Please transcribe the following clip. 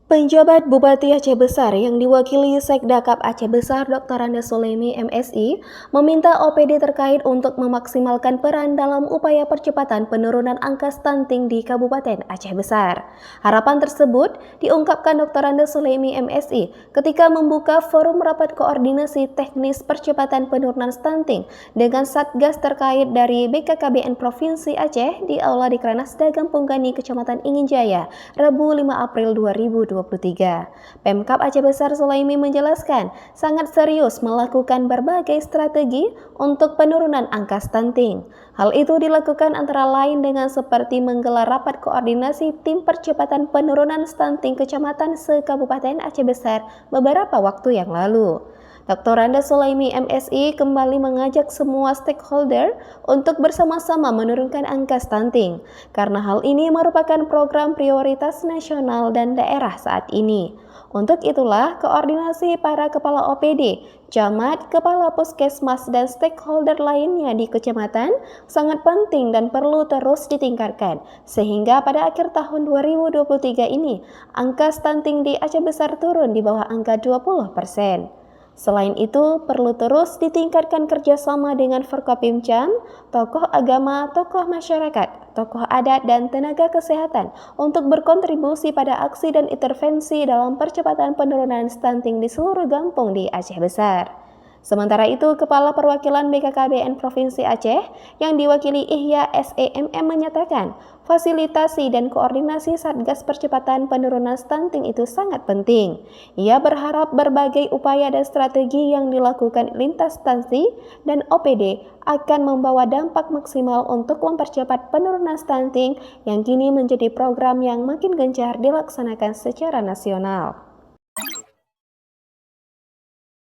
Penjabat Bupati Aceh Besar yang diwakili Sekdakap Aceh Besar Dr. Andes Sulemi MSI meminta OPD terkait untuk memaksimalkan peran dalam upaya percepatan penurunan angka stunting di Kabupaten Aceh Besar. Harapan tersebut diungkapkan Dr. Andes Sulemi MSI ketika membuka forum rapat koordinasi teknis percepatan penurunan stunting dengan Satgas terkait dari BKKBN Provinsi Aceh di Aula Dikrenas Dagang Punggani Kecamatan Inginjaya, Rabu 5 April 2023. Pemkab Aceh Besar Sulemi menjelaskan sangat serius melakukan berbagai strategi untuk penurunan angka stunting. Hal itu dilakukan antara lain dengan seperti menggelar rapat koordinasi tim percepatan penurunan stunting kecamatan se-Kabupaten Aceh Besar beberapa waktu yang lalu. Dr. Andes Sulemi MSI kembali mengajak semua stakeholder untuk bersama-sama menurunkan angka stunting, karena hal ini merupakan program prioritas nasional dan daerah saat ini. Untuk itulah, koordinasi para kepala OPD, camat, kepala puskesmas, dan stakeholder lainnya di kecamatan sangat penting dan perlu terus ditingkatkan, sehingga pada akhir tahun 2023 ini, angka stunting di Aceh Besar turun di bawah angka 20%. Selain itu, perlu terus ditingkatkan kerjasama dengan Forkopimcam, tokoh agama, tokoh masyarakat, tokoh adat, dan tenaga kesehatan untuk berkontribusi pada aksi dan intervensi dalam percepatan penurunan stunting di seluruh kampung di Aceh Besar. Sementara itu, Kepala Perwakilan BKKBN Provinsi Aceh yang diwakili Ihya SEMM menyatakan, fasilitasi dan koordinasi Satgas Percepatan Penurunan Stunting itu sangat penting. Ia berharap berbagai upaya dan strategi yang dilakukan lintas instansi dan OPD akan membawa dampak maksimal untuk mempercepat penurunan stunting yang kini menjadi program yang makin gencar dilaksanakan secara nasional.